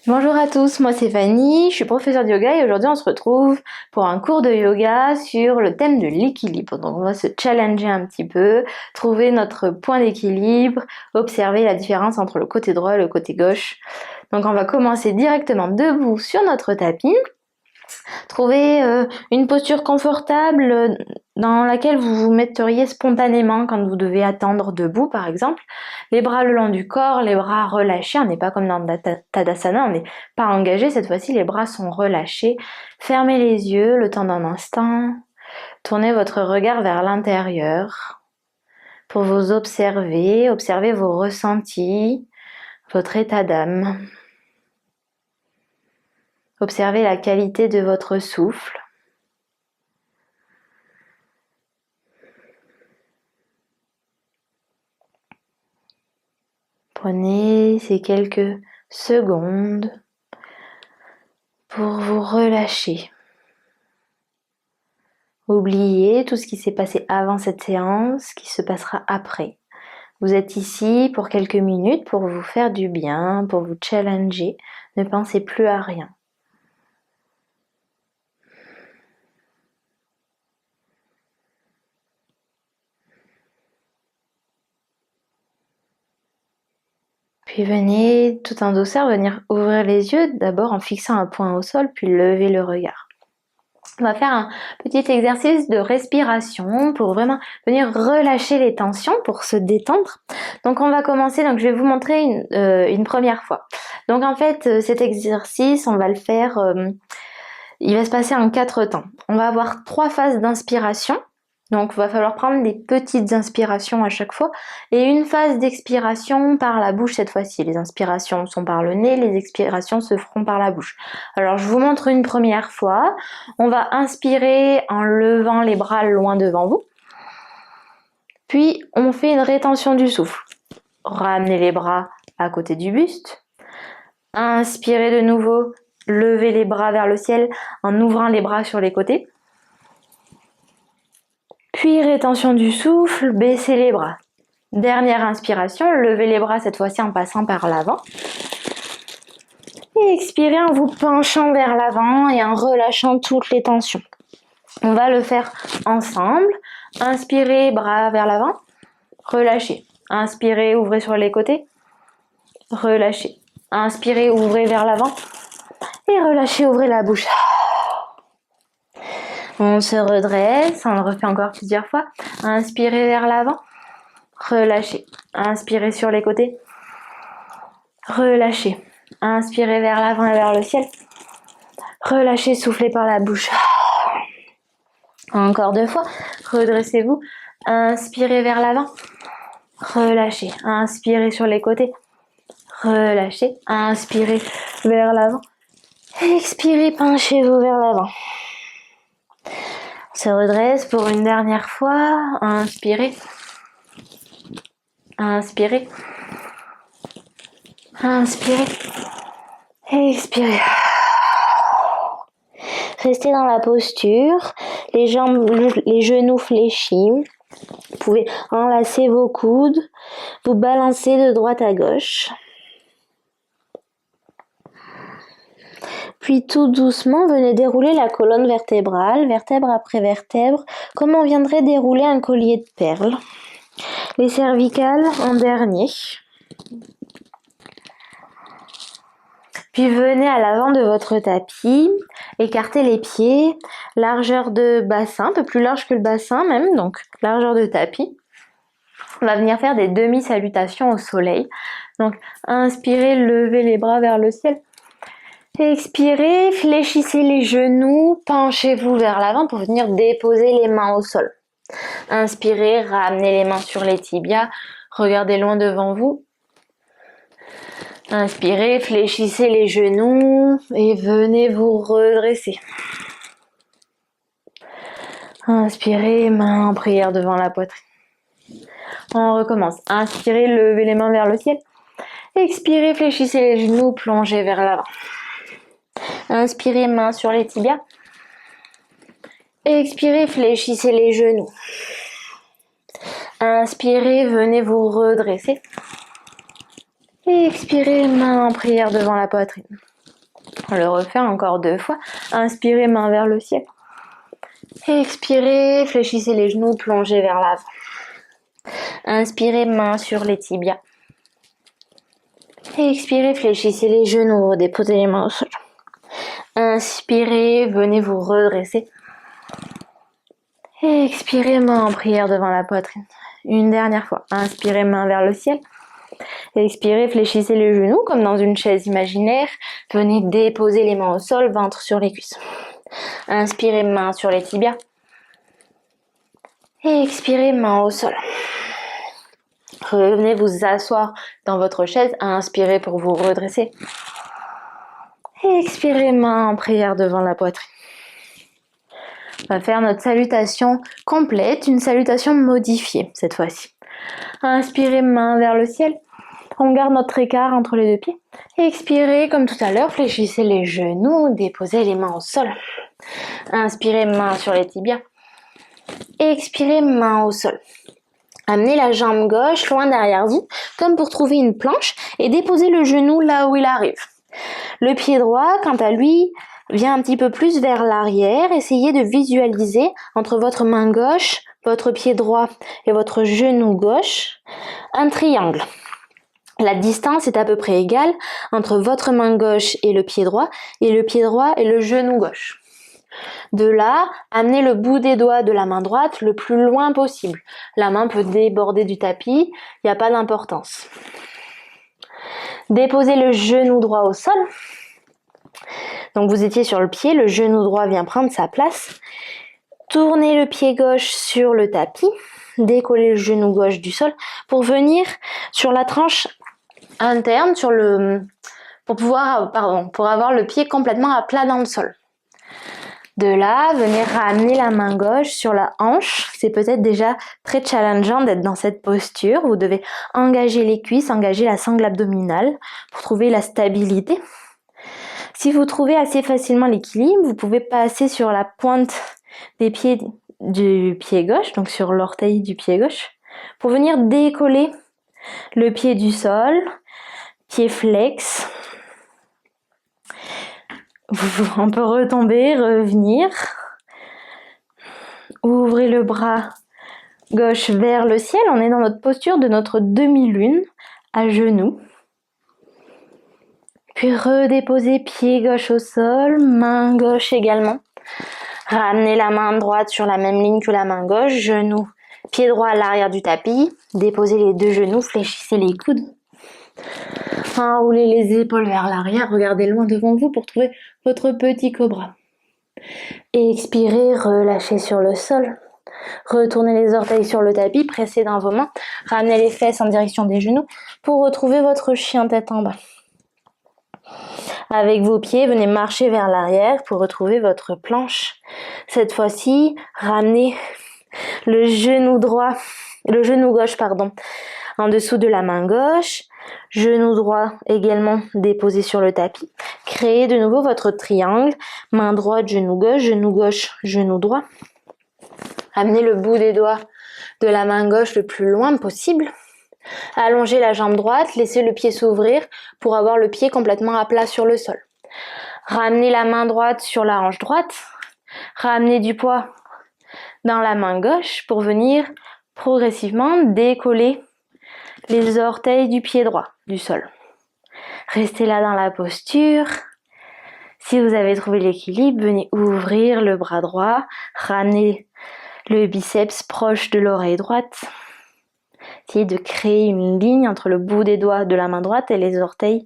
Bonjour à tous, moi c'est Fanny, je suis professeure de yoga et aujourd'hui on se retrouve pour un cours de yoga sur le thème de l'équilibre. Donc on va se challenger un petit peu, trouver notre point d'équilibre, observer la différence entre le côté droit et le côté gauche. Donc on va commencer directement debout sur notre tapis. Trouvez une posture confortable dans laquelle vous vous metteriez spontanément quand vous devez attendre debout par exemple. Les bras le long du corps, les bras relâchés, on n'est pas comme dans Tadasana, on n'est pas engagé, cette fois-ci les bras sont relâchés. Fermez les yeux le temps d'un instant, tournez votre regard vers l'intérieur pour vous observer, observez vos ressentis, votre état d'âme. Observez la qualité de votre souffle. Prenez ces quelques secondes pour vous relâcher. Oubliez tout ce qui s'est passé avant cette séance, ce qui se passera après. Vous êtes ici pour quelques minutes pour vous faire du bien, pour vous challenger. Ne pensez plus à rien. Puis venez tout en douceur venir ouvrir les yeux, d'abord en fixant un point au sol, puis lever le regard. On va faire un petit exercice de respiration pour vraiment venir relâcher les tensions, pour se détendre. Donc on va commencer, donc je vais vous montrer une première fois. Donc en fait cet exercice, on va le faire, il va se passer en 4 temps. On va avoir 3 phases d'inspiration. Donc il va falloir prendre des petites inspirations à chaque fois et une phase d'expiration par la bouche cette fois-ci. Les inspirations sont par le nez, les expirations se feront par la bouche. Alors je vous montre une première fois. On va inspirer en levant les bras loin devant vous. Puis on fait une rétention du souffle. Ramenez les bras à côté du buste. Inspirez de nouveau, levez les bras vers le ciel en ouvrant les bras sur les côtés. Puis rétention du souffle, baissez les bras. Dernière inspiration, levez les bras cette fois-ci en passant par l'avant. Et expirez en vous penchant vers l'avant et en relâchant toutes les tensions. On va le faire ensemble. Inspirez, bras vers l'avant. Relâchez. Inspirez, ouvrez sur les côtés. Relâchez. Inspirez, ouvrez vers l'avant. Et relâchez, ouvrez la bouche. On se redresse, on le refait encore plusieurs fois. Inspirez vers l'avant. Relâchez. Inspirez sur les côtés. Relâchez. Inspirez vers l'avant et vers le ciel. Relâchez, soufflez par la bouche. Encore 2 fois. Redressez-vous. Inspirez vers l'avant. Relâchez. Inspirez sur les côtés. Relâchez. Inspirez vers l'avant. Expirez, penchez-vous vers l'avant. On se redresse pour une dernière fois. Inspirez. Inspirez. Inspirez. Expirez. Restez dans la posture, les jambes, les genoux fléchis. Vous pouvez enlacer vos coudes, vous balancer de droite à gauche. Puis tout doucement, venez dérouler la colonne vertébrale, vertèbre après vertèbre, comme on viendrait dérouler un collier de perles. Les cervicales en dernier. Puis venez à l'avant de votre tapis, écartez les pieds, largeur de bassin, un peu plus large que le bassin même, donc largeur de tapis. On va venir faire des demi-salutations au soleil. Donc inspirez, levez les bras vers le ciel. Expirez, fléchissez les genoux, penchez-vous vers l'avant pour venir déposer les mains au sol. Inspirez, ramenez les mains sur les tibias, regardez loin devant vous. Inspirez, fléchissez les genoux et venez vous redresser. Inspirez, main en prière devant la poitrine. On recommence. Inspirez, levez les mains vers le ciel. Expirez, fléchissez les genoux, plongez vers l'avant. Inspirez, main sur les tibias. Expirez, fléchissez les genoux. Inspirez, venez vous redresser. Et expirez, main en prière devant la poitrine. On le refait encore 2 fois. Inspirez, main vers le ciel. Expirez, fléchissez les genoux, plongez vers l'avant. Inspirez, main sur les tibias. Expirez, fléchissez les genoux, déposez les mains au sol. Inspirez, venez vous redresser. Expirez, main en prière devant la poitrine. Une dernière fois. Inspirez, main vers le ciel. Expirez, fléchissez les genoux comme dans une chaise imaginaire. Venez déposer les mains au sol, ventre sur les cuisses. Inspirez, main sur les tibias. Expirez, main au sol. Revenez vous asseoir dans votre chaise. Inspirez pour vous redresser. Expirez, main en prière devant la poitrine. On va faire notre salutation complète, une salutation modifiée cette fois-ci. Inspirez, main vers le ciel. On garde notre écart entre les 2 pieds. Expirez, comme tout à l'heure, fléchissez les genoux, déposez les mains au sol. Inspirez, main sur les tibias. Expirez, main au sol. Amenez la jambe gauche loin derrière vous, comme pour trouver une planche, et déposez le genou là où il arrive. Le pied droit, quant à lui, vient un petit peu plus vers l'arrière. Essayez de visualiser entre votre main gauche, votre pied droit et votre genou gauche, un triangle. La distance est à peu près égale entre votre main gauche et le pied droit et le genou gauche. De là, amenez le bout des doigts de la main droite le plus loin possible. La main peut déborder du tapis, il n'y a pas d'importance. Déposez le genou droit au sol. Donc vous étiez sur le pied, le genou droit vient prendre sa place. Tournez le pied gauche sur le tapis. Décollez le genou gauche du sol pour venir sur la tranche interne, pour avoir le pied complètement à plat dans le sol. De là, venez ramener la main gauche sur la hanche. C'est peut-être déjà très challengeant d'être dans cette posture. Vous devez engager les cuisses, engager la sangle abdominale pour trouver la stabilité. Si vous trouvez assez facilement l'équilibre, vous pouvez passer sur la pointe des pieds du pied gauche, donc sur l'orteil du pied gauche, pour venir décoller le pied du sol, pied flex. On peut retomber, revenir. Ouvrez le bras gauche vers le ciel. On est dans notre posture de notre demi-lune, à genoux. Puis redéposez pied gauche au sol, main gauche également. Ramenez la main droite sur la même ligne que la main gauche, genou, pied droit à l'arrière du tapis. Déposez les 2 genoux, fléchissez les coudes. Enroulez les épaules vers l'arrière, regardez loin devant vous pour trouver votre petit cobra. Expirez, relâchez sur le sol. Retournez les orteils sur le tapis, pressez dans vos mains. Ramenez les fesses en direction des genoux pour retrouver votre chien tête en bas. Avec vos pieds, venez marcher vers l'arrière pour retrouver votre planche. Cette fois-ci, ramenez le genou gauche, en dessous de la main gauche. Genou droit également déposé sur le tapis. Créez de nouveau votre triangle. Main droite, genou gauche, genou droit. Amenez le bout des doigts de la main gauche le plus loin possible. Allongez la jambe droite, laissez le pied s'ouvrir pour avoir le pied complètement à plat sur le sol. Ramenez la main droite sur la hanche droite. Ramenez du poids dans la main gauche pour venir progressivement décoller les orteils du pied droit du sol. Restez là dans la posture. Si vous avez trouvé l'équilibre, venez ouvrir le bras droit, ramenez le biceps proche de l'oreille droite. Essayez de créer une ligne entre le bout des doigts de la main droite et les orteils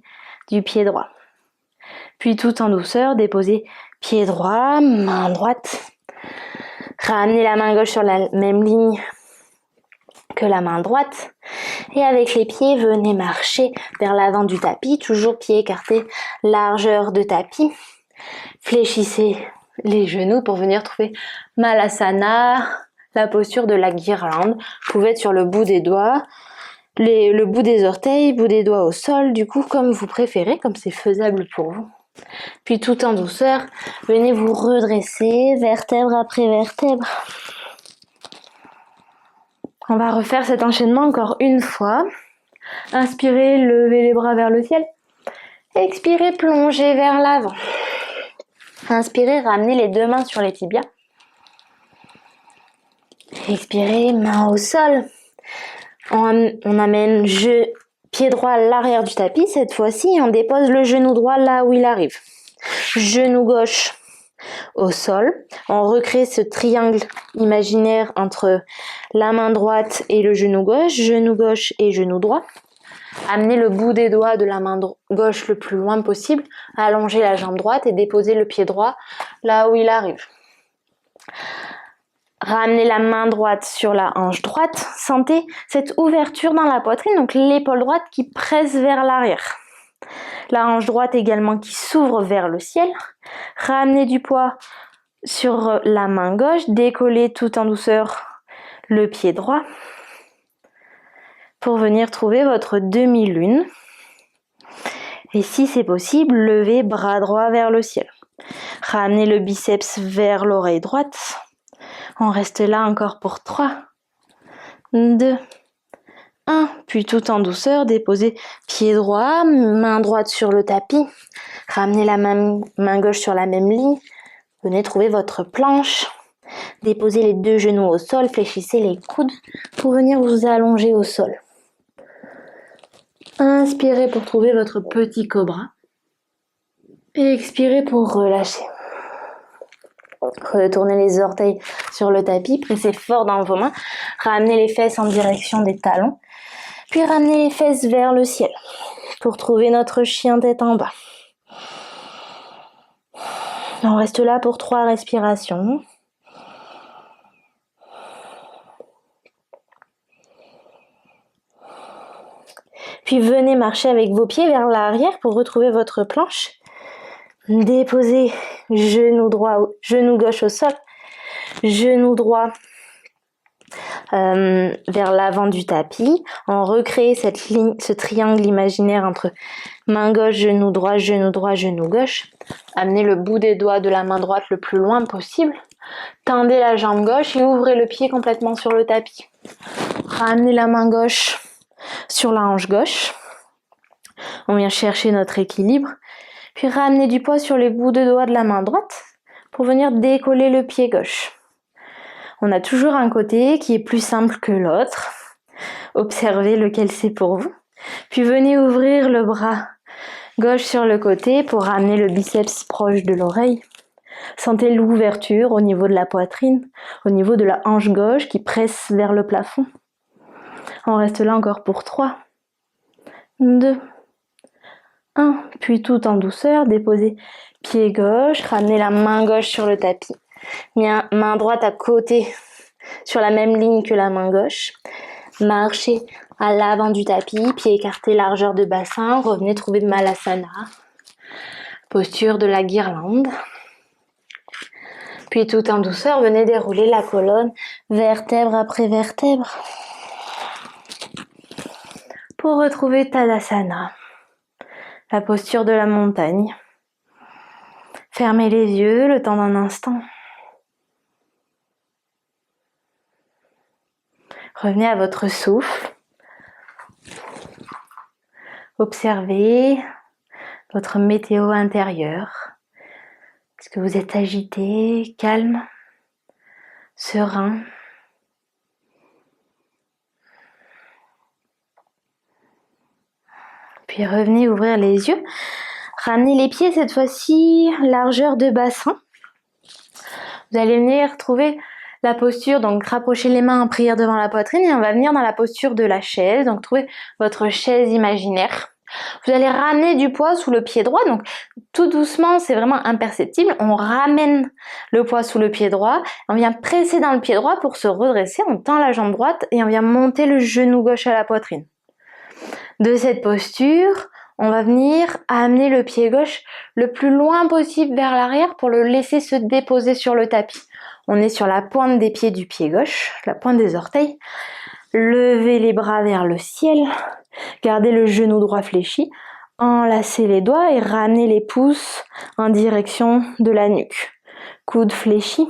du pied droit. Puis tout en douceur, déposez pied droit, main droite. Ramenez la main gauche sur la même ligne que la main droite. Et avec les pieds, venez marcher vers l'avant du tapis, toujours pieds écartés, largeur de tapis. Fléchissez les genoux pour venir trouver Malasana, la posture de la guirlande. Vous pouvez être sur le bout des doigts, le bout des orteils, bout des doigts au sol, du coup comme vous préférez, comme c'est faisable pour vous. Puis tout en douceur, venez vous redresser, vertèbre après vertèbre. On va refaire cet enchaînement encore une fois. Inspirez, levez les bras vers le ciel. Expirez, plongez vers l'avant. Inspirez, ramenez les deux mains sur les tibias. Expirez, main au sol. On amène pied droit à l'arrière du tapis. Cette fois-ci, on dépose le genou droit là où il arrive. Genou gauche au sol. On recrée ce triangle imaginaire entre la main droite et le genou gauche et genou droit. Amenez le bout des doigts de la main gauche le plus loin possible. Allongez la jambe droite et déposez le pied droit là où il arrive. Ramenez la main droite sur la hanche droite. Sentez cette ouverture dans la poitrine, donc l'épaule droite qui presse vers l'arrière. La hanche droite également qui s'ouvre vers le ciel. Ramenez du poids sur la main gauche. Décollez tout en douceur le pied droit pour venir trouver votre demi-lune. Et si c'est possible, levez bras droit vers le ciel. Ramenez le biceps vers l'oreille droite. On reste là encore pour 3, 2, 1. Puis tout en douceur, déposez pied droit, main droite sur le tapis. Ramenez la main gauche sur la même ligne. Venez trouver votre planche. Déposez les deux genoux au sol, fléchissez les coudes pour venir vous allonger au sol. Inspirez pour trouver votre petit cobra. Et expirez pour relâcher. Retournez les orteils sur le tapis, pressez fort dans vos mains, ramenez les fesses en direction des talons, puis ramenez les fesses vers le ciel pour trouver notre chien tête en bas. On reste là pour 3 respirations. Puis venez marcher avec vos pieds vers l'arrière pour retrouver votre planche. Déposez genou gauche au sol, genou droit vers l'avant du tapis. On recrée cette ligne, ce triangle imaginaire entre main gauche, genou droit, genou droit, genou gauche. Amenez le bout des doigts de la main droite le plus loin possible. Tendez la jambe gauche et ouvrez le pied complètement sur le tapis. Ramenez la main gauche sur la hanche gauche. On vient chercher notre équilibre. Puis ramenez du poids sur les bouts de doigts de la main droite pour venir décoller le pied gauche. On a toujours un côté qui est plus simple que l'autre. Observez lequel c'est pour vous. Puis venez ouvrir le bras gauche sur le côté pour ramener le biceps proche de l'oreille. Sentez l'ouverture au niveau de la poitrine, au niveau de la hanche gauche qui presse vers le plafond. On reste là encore pour 3, 2, 1. Puis tout en douceur, déposez pied gauche, ramenez la main gauche sur le tapis. Main droite à côté, sur la même ligne que la main gauche. Marchez à l'avant du tapis, pieds écartés, largeur de bassin. Revenez trouver Malasana, posture de la guirlande. Puis tout en douceur, venez dérouler la colonne, vertèbre après vertèbre. Pour retrouver Tadasana, la posture de la montagne. Fermez les yeux le temps d'un instant. Revenez à votre souffle. Observez votre météo intérieure. Est-ce que vous êtes agité, calme, serein? Puis revenez ouvrir les yeux. Ramenez les pieds cette fois-ci, largeur de bassin. Vous allez venir trouver la posture, donc rapprochez les mains en prière devant la poitrine et on va venir dans la posture de la chaise. Donc trouvez votre chaise imaginaire. Vous allez ramener du poids sous le pied droit, donc tout doucement, c'est vraiment imperceptible. On ramène le poids sous le pied droit, on vient presser dans le pied droit pour se redresser, on tend la jambe droite et on vient monter le genou gauche à la poitrine. De cette posture, on va venir amener le pied gauche le plus loin possible vers l'arrière pour le laisser se déposer sur le tapis. On est sur la pointe des pieds du pied gauche, la pointe des orteils. Levez les bras vers le ciel, gardez le genou droit fléchi, enlacez les doigts et ramenez les pouces en direction de la nuque. Coude fléchi.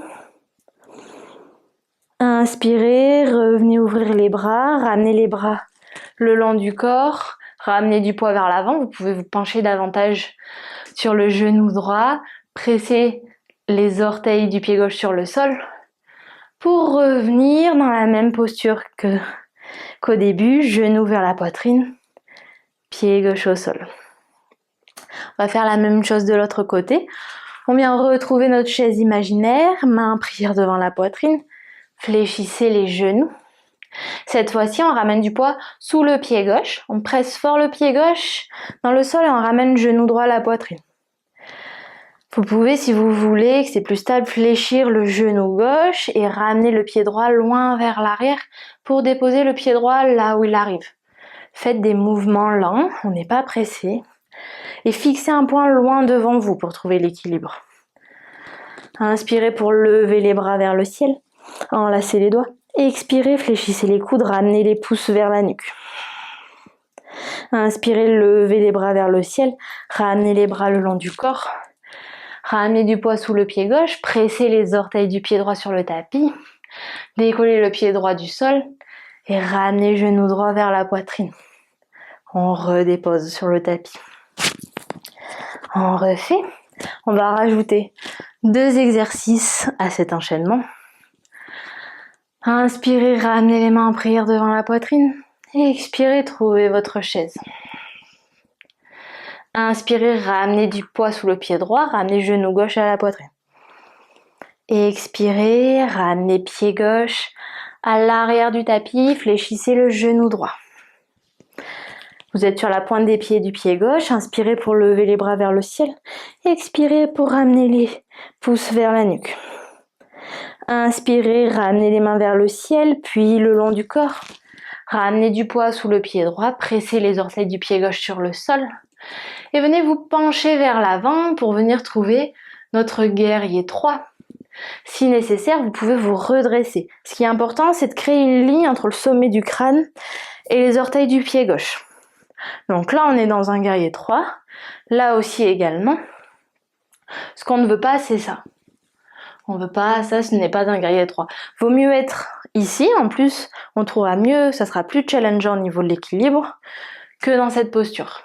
Inspirez, revenez ouvrir les bras, ramenez les bras le long du corps, ramenez du poids vers l'avant. Vous pouvez vous pencher davantage sur le genou droit, presser les orteils du pied gauche sur le sol pour revenir dans la même posture qu'au début, genou vers la poitrine, pied gauche au sol. On va faire la même chose de l'autre côté. On vient retrouver notre chaise imaginaire, main prière devant la poitrine, fléchissez les genoux. Cette fois-ci, on ramène du poids sous le pied gauche, on presse fort le pied gauche dans le sol et on ramène genou droit à la poitrine. Vous pouvez, si vous voulez, que c'est plus stable, fléchir le genou gauche et ramener le pied droit loin vers l'arrière pour déposer le pied droit là où il arrive. Faites des mouvements lents, on n'est pas pressé. Et fixez un point loin devant vous pour trouver l'équilibre. Inspirez pour lever les bras vers le ciel, enlacez les doigts. Expirez, fléchissez les coudes, ramenez les pouces vers la nuque. Inspirez, levez les bras vers le ciel, ramenez les bras le long du corps. Ramenez du poids sous le pied gauche, pressez les orteils du pied droit sur le tapis, décollez le pied droit du sol et ramenez genou droit vers la poitrine. On redépose sur le tapis. On refait. On va rajouter 2 exercices à cet enchaînement. Inspirez, ramenez les mains en prière devant la poitrine. Et expirez, trouvez votre chaise. Inspirez, ramenez du poids sous le pied droit, ramenez genou gauche à la poitrine. Expirez, ramenez pied gauche à l'arrière du tapis, fléchissez le genou droit. Vous êtes sur la pointe des pieds du pied gauche, inspirez pour lever les bras vers le ciel, expirez pour ramener les pouces vers la nuque. Inspirez, ramenez les mains vers le ciel, puis le long du corps. Ramenez du poids sous le pied droit, pressez les orteils du pied gauche sur le sol. Et venez vous pencher vers l'avant pour venir trouver notre guerrier 3. Si nécessaire, vous pouvez vous redresser. Ce qui est important, c'est de créer une ligne entre le sommet du crâne et les orteils du pied gauche. Donc là, on est dans un guerrier 3. Là aussi également. Ce qu'on ne veut pas, c'est ça. On veut pas, ça ce n'est pas un guerrier 3. Vaut mieux être ici, en plus on trouvera mieux, ça sera plus challengeant au niveau de l'équilibre que dans cette posture.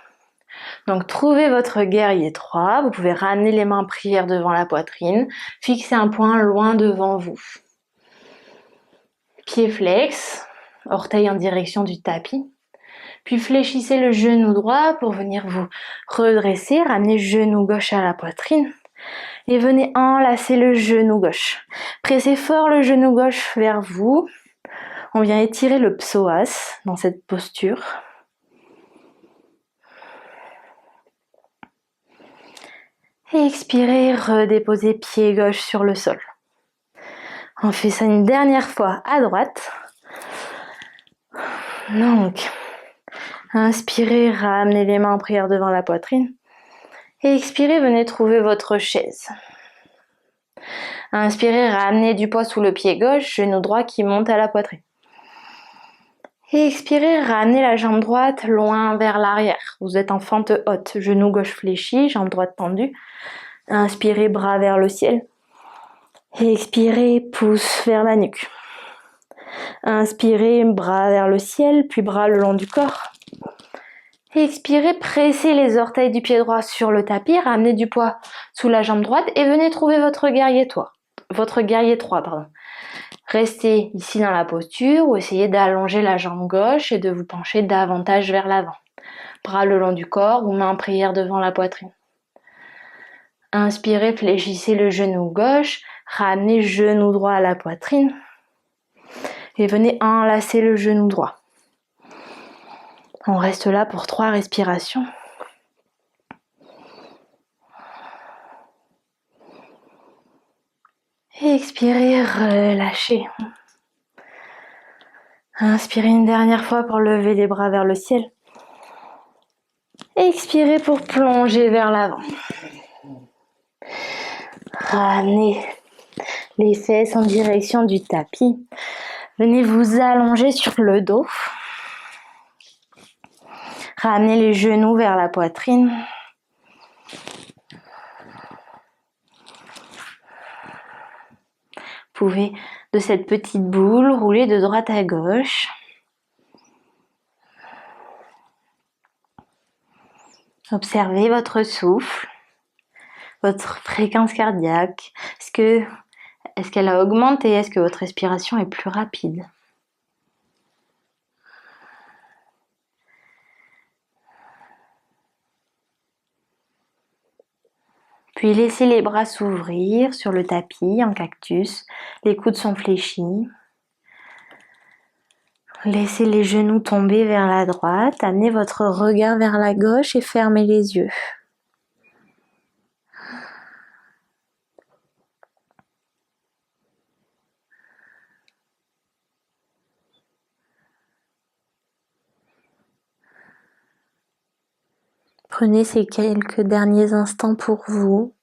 Donc trouvez votre guerrier 3, vous pouvez ramener les mains en prière devant la poitrine, fixez un point loin devant vous. Pied flex, orteil en direction du tapis, puis fléchissez le genou droit pour venir vous redresser, ramenez genou gauche à la poitrine. Et venez enlacer le genou gauche. Pressez fort le genou gauche vers vous. On vient étirer le psoas dans cette posture. Et expirez, redéposez pied gauche sur le sol. On fait ça une dernière fois à droite. Donc, inspirez, ramenez les mains en prière devant la poitrine. Et expirez, venez trouver votre chaise. Inspirez, ramenez du poids sous le pied gauche, genou droit qui monte à la poitrine. Et expirez, ramenez la jambe droite loin vers l'arrière. Vous êtes en fente haute, genou gauche fléchi, jambe droite tendue. Inspirez, bras vers le ciel. Et expirez, pouce vers la nuque. Inspirez, bras vers le ciel, puis bras le long du corps. Expirez, pressez les orteils du pied droit sur le tapis, ramenez du poids sous la jambe droite et venez trouver votre guerrier 3. Restez ici dans la posture ou essayez d'allonger la jambe gauche et de vous pencher davantage vers l'avant. Bras le long du corps ou main en prière devant la poitrine. Inspirez, fléchissez le genou gauche, ramenez genou droit à la poitrine et venez enlacer le genou droit. On reste là pour 3 respirations. Et expirez, relâchez. Inspirez une dernière fois pour lever les bras vers le ciel. Expirez pour plonger vers l'avant. Ramenez les fesses en direction du tapis. Venez vous allonger sur le dos. Ramenez les genoux vers la poitrine. Vous pouvez, de cette petite boule, rouler de droite à gauche. Observez votre souffle, votre fréquence cardiaque. Est-ce qu'elle a augmenté? Est-ce que votre respiration est plus rapide? Puis laissez les bras s'ouvrir sur le tapis en cactus. Les coudes sont fléchis. Laissez les genoux tomber vers la droite. Amenez votre regard vers la gauche et fermez les yeux. Prenez ces quelques derniers instants pour vous,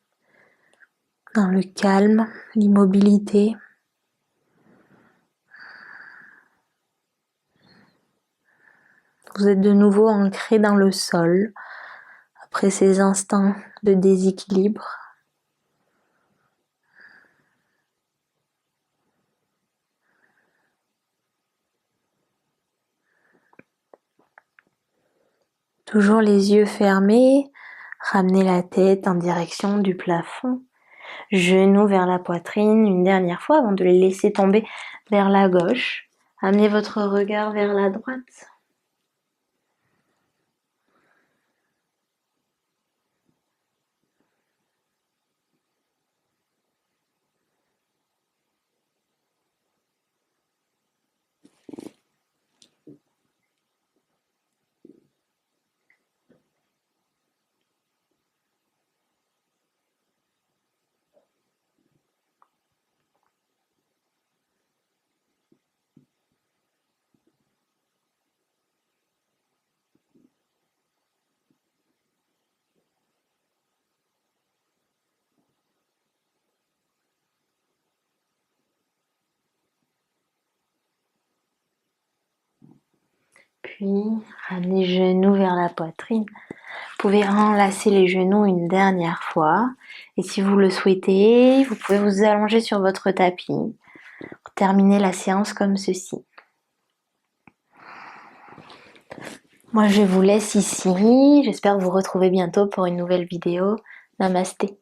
dans le calme, l'immobilité. Vous êtes de nouveau ancré dans le sol après ces instants de déséquilibre. Toujours les yeux fermés, ramenez la tête en direction du plafond, genoux vers la poitrine une dernière fois avant de les laisser tomber vers la gauche. Amenez votre regard vers la droite. Puis, ramenez les genoux vers la poitrine. Vous pouvez enlacer les genoux une dernière fois. Et si vous le souhaitez, vous pouvez vous allonger sur votre tapis pour terminer la séance comme ceci. Moi, je vous laisse ici. J'espère vous retrouver bientôt pour une nouvelle vidéo. Namasté.